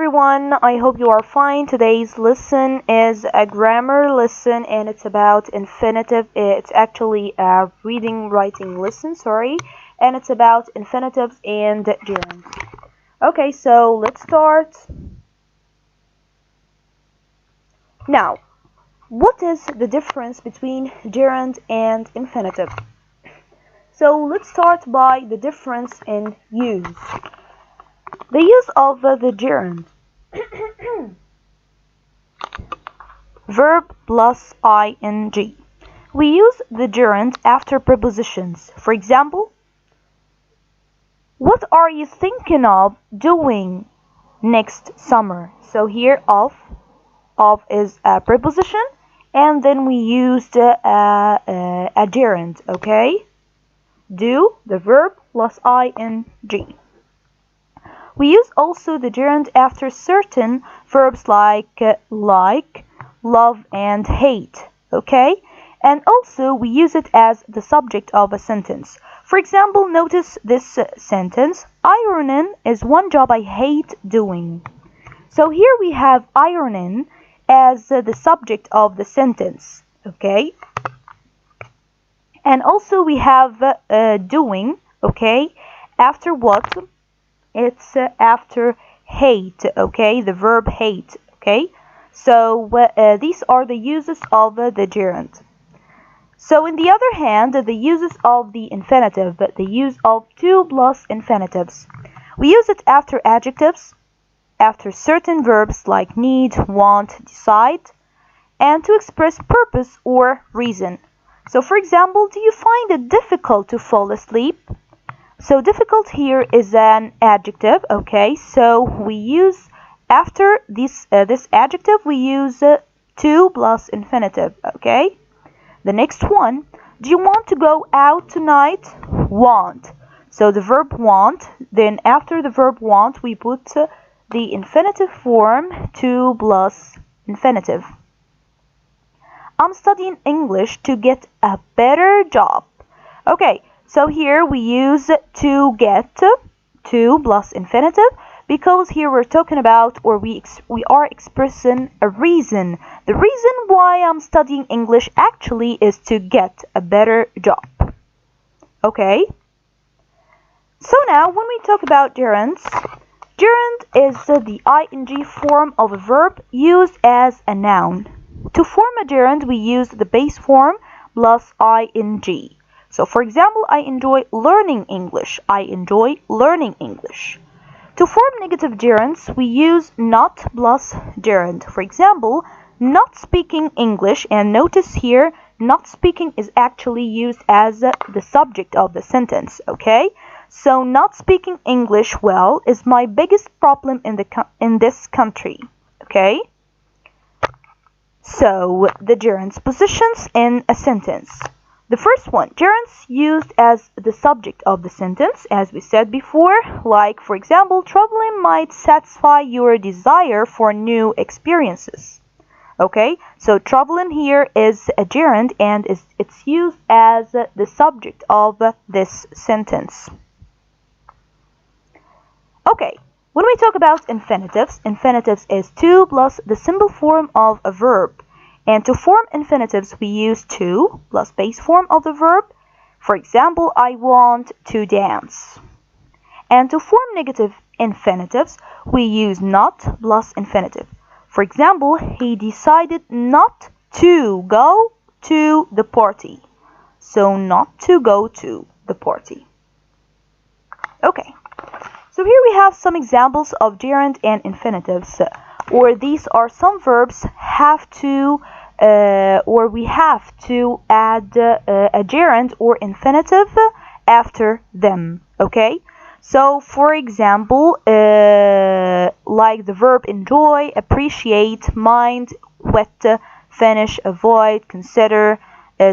everyone, I hope you are fine. Today's lesson is a grammar lesson and it's about infinitive. It's actually a reading writing lesson, and it's about infinitives and gerunds. Okay, so let's start. Now, what is the difference between gerund and infinitive? So let's start by the difference in use. The use of the gerund. Verb plus ing. We use the gerund after prepositions. For example, what are you thinking of doing next summer? So here of is a preposition, and then we used a gerund, okay? Do, the verb, plus ing. We use also the gerund after certain verbs like love, and hate, okay? And also we use it as the subject of a sentence. For example, notice this sentence: ironing is one job I hate doing. So here we have ironing as the subject of the sentence, okay? And also we have doing, okay? After what? It's after hate, okay? The verb hate, okay? So these are the uses of the gerund. So in the other hand, the uses of the infinitive, the use of to plus infinitives. We use it after adjectives, after certain verbs like need, want, decide, and to express purpose or reason. So for example, do you find it difficult to fall asleep? So difficult here is an adjective, okay? So we use after this adjective we use to plus infinitive, okay? The next one, do you want to go out tonight? Want. So the verb want, then after the verb want we put the infinitive form to plus infinitive. I'm studying English to get a better job. Okay, so here we use to get, to plus infinitive, because here we're talking about, or we are expressing a reason. The reason why I'm studying English actually is to get a better job. Okay? So now when we talk about gerunds, gerund is the ing form of a verb used as a noun. To form a gerund, we use the base form plus ing. So for example, I enjoy learning English. I enjoy learning English. To form negative gerunds, we use not plus gerund. For example, not speaking English, and notice here, not speaking is actually used as the subject of the sentence, okay? So not speaking English well is my biggest problem in this country, okay? So the gerunds positions in a sentence. The first one, gerunds used as the subject of the sentence, as we said before, like for example, traveling might satisfy your desire for new experiences. Okay, so traveling here is a gerund and it's used as the subject of this sentence. Okay, when we talk about infinitives, infinitives is to plus the simple form of a verb. And to form infinitives, we use to plus base form of the verb. For example, I want to dance. And to form negative infinitives, we use not plus infinitive. For example, he decided not to go to the party. So not to go to the party. Okay, so here we have some examples of gerund and infinitives. Or these are some verbs have to or we have to add a gerund or infinitive after them, okay? So for example, like the verb enjoy, appreciate, mind, wet, finish, avoid, consider,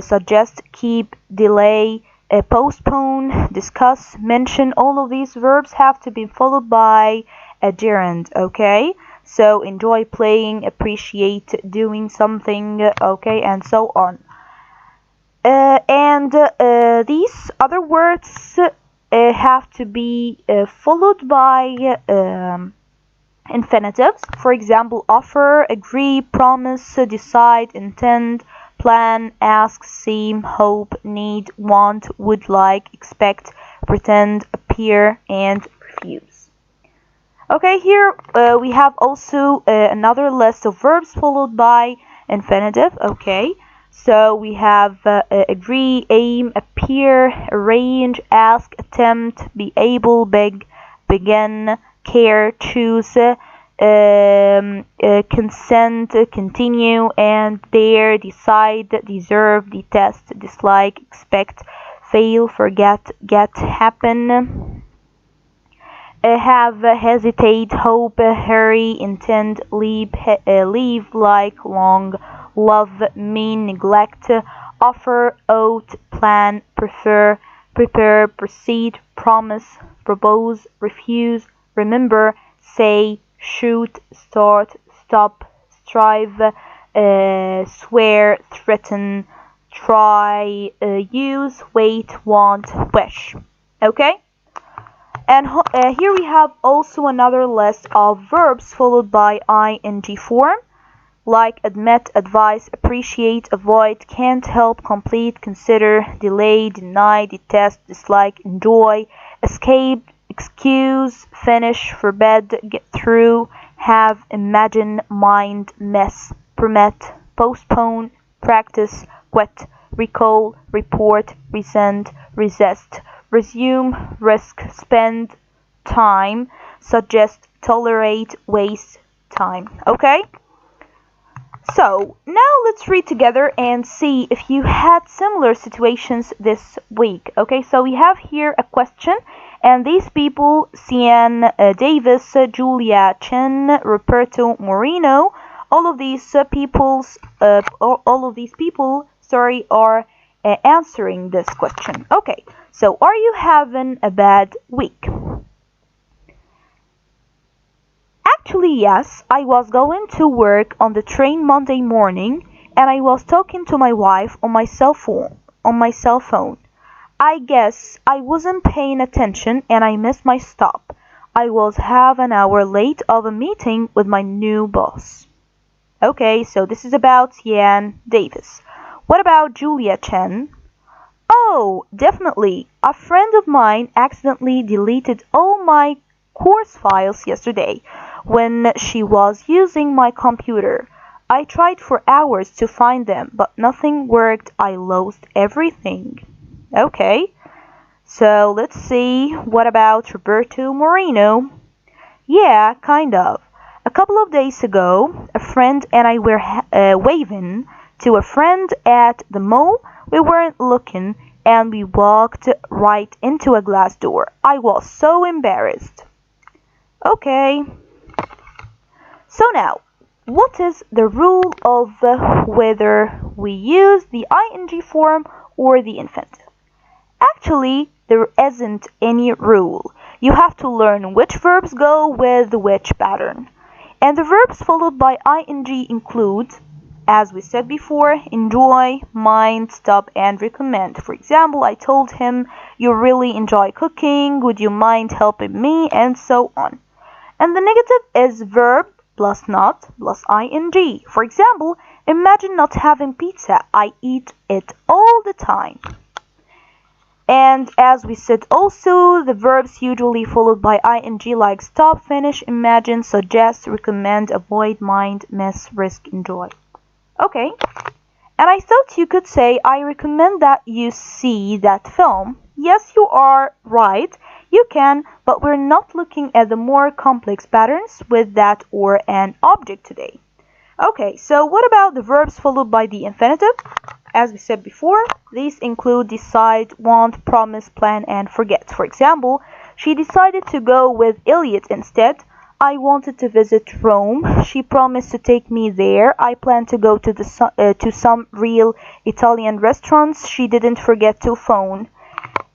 suggest, keep, delay, postpone, discuss, mention, all of these verbs have to be followed by a gerund, okay? So enjoy playing, appreciate doing something, okay, and so on. And these other words have to be followed by Infinitives, for example, offer, agree, promise, decide, intend, plan, ask, seem, hope, need, want, would like, expect, pretend, appear, and refuse. Okay, here we have also another list of verbs followed by infinitive. Okay, so we have agree, aim, appear, arrange, ask, attempt, be able, beg, begin, care, choose, consent, continue, and dare, decide, deserve, detest, dislike, expect, fail, forget, get, happen, have, hesitate, hope, hurry, intend, leave, like, long, love, mean, neglect, offer, ought, plan, prefer, prepare, proceed, promise, propose, refuse, remember, say, shoot, start, stop, strive, swear, threaten, try, use, wait, want, wish. Okay? And here we have also another list of verbs followed by ing form, like admit, advise, appreciate, avoid, can't help, complete, consider, delay, deny, detest, dislike, enjoy, escape, excuse, finish, forbid, get through, have, imagine, mind, miss, permit, postpone, practice, quit, recall, report, resent, resist, resume, risk, spend, time, suggest, tolerate, waste, time. Okay? So, now let's read together and see if you had similar situations this week. Okay, so we have here a question, and these people, Cian Davis, Julia Chen, Roberto Moreno, all of these people, are answering this question. Okay, so are you having a bad week? Actually, yes, I was going to work on the train Monday morning, and I was talking to my wife on my cell phone. I guess I wasn't paying attention and I missed my stop. I was half an hour late of a meeting with my new boss. Okay, so this is about Yan Davis. What about Julia Chen? Oh, definitely. A friend of mine accidentally deleted all my course files yesterday when she was using my computer. I tried for hours to find them, but nothing worked. I lost everything. Okay, so let's see. What about Roberto Moreno? Yeah, kind of. A couple of days ago, a friend and I were waving to a friend at the mall. We weren't looking, and we walked right into a glass door. I was so embarrassed. Okay. So now, what is the rule of whether we use the ing form or the infinitive? Actually, there isn't any rule. You have to learn which verbs go with which pattern. And the verbs followed by ing include, as we said before, enjoy, mind, stop, and recommend. For example, I told him, you really enjoy cooking, would you mind helping me, and so on. And the negative is verb plus not plus ing. For example, imagine not having pizza. I eat it all the time. And as we said also, the verbs usually followed by ing like stop, finish, imagine, suggest, recommend, avoid, mind, miss, risk, enjoy. Okay, and I thought you could say, I recommend that you see that film. Yes, you are right, you can, but we're not looking at the more complex patterns with that or an object today. Okay, so what about the verbs followed by the infinitive? As we said before, these include decide, want, promise, plan, and forget. For example, she decided to go with Elliot instead. I wanted to visit Rome. She promised to take me there. I plan to go to some real Italian restaurants. She didn't forget to phone.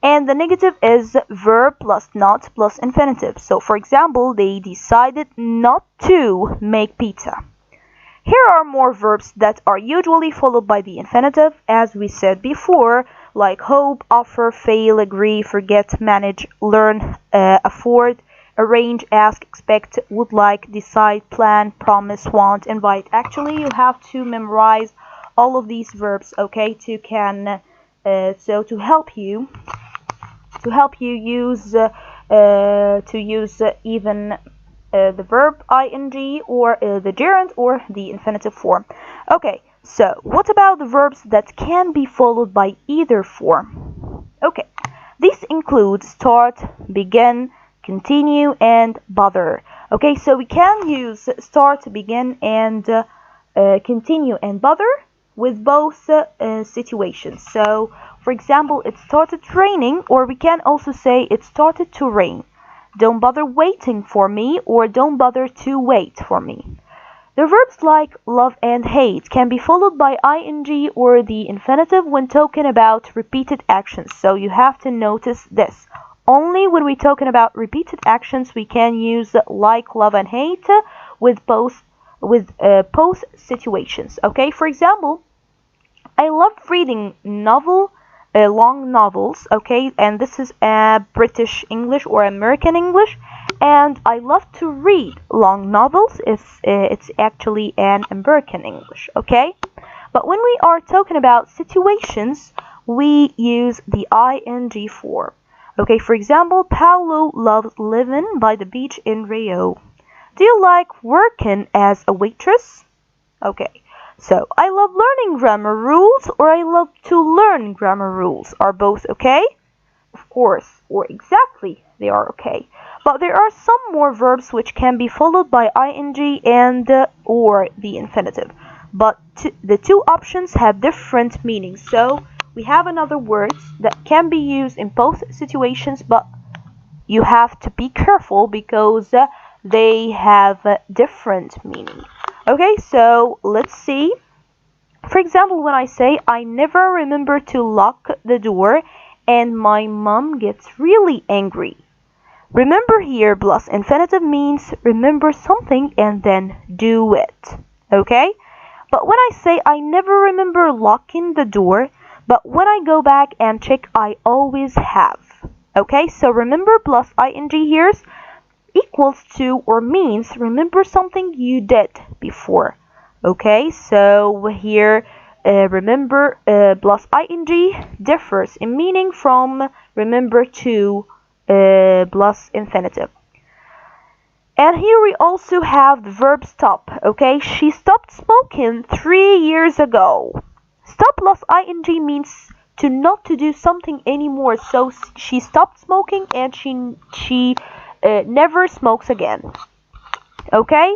And the negative is verb plus not plus infinitive. So for example, they decided not to make pizza. Here are more verbs that are usually followed by the infinitive, as we said before, like hope, offer, fail, agree, forget, manage, learn, afford, arrange, ask, expect, would like, decide, plan, promise, want, invite. Actually, you have to memorize all of these verbs, okay, to help you use even the verb ing or the gerund or the infinitive form. Okay, so what about the verbs that can be followed by either form? Okay, this includes start, begin, continue, and bother. Okay, so we can use start, begin, and continue and bother with both situations. So, for example, it started raining, or we can also say it started to rain. Don't bother waiting for me, or don't bother to wait for me. The verbs like love and hate can be followed by ing or the infinitive when talking about repeated actions. So you have to notice this. Only when we're talking about repeated actions we can use like, love, and hate with both situations. Okay, for example, I love reading long novels, okay, and this is a British English or American English, and I love to read long novels. It's actually an American English, okay? But when we are talking about situations, we use the ing form. Okay, for example, Paulo loves living by the beach in Rio. Do you like working as a waitress? Okay. So, I love learning grammar rules, or I love to learn grammar rules. Are both okay? Of course, or exactly, they are okay. But there are some more verbs which can be followed by ing and or the infinitive. But the two options have different meanings. So, we have another words that can be used in both situations, but you have to be careful because they have different meaning. Okay, so let's see. For example, when I say I never remember to lock the door and my mom gets really angry. Remember here plus infinitive means remember something and then do it. Okay? But when I say I never remember locking the door, but when I go back and check, I always have. Okay? So remember plus ing here equals to or means remember something you did before. Okay, so here remember plus ing differs in meaning from remember to plus infinitive. And here we also have the verb stop. Okay, she stopped smoking 3 years ago. Stop plus ing means to not to do something anymore. So she stopped smoking and she never smokes again. Okay,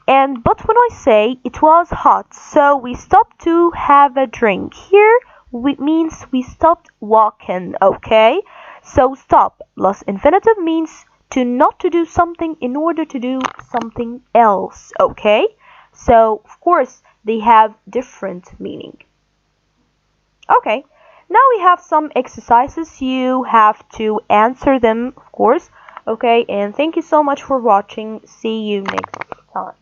but when I say it was hot, so we stopped to have a drink. Here means we stopped walking. Okay, so stop plus infinitive means to not to do something in order to do something else. Okay, so of course they have different meaning. Okay, now we have some exercises. You have to answer them, of course. Okay, and thank you so much for watching. See you next time.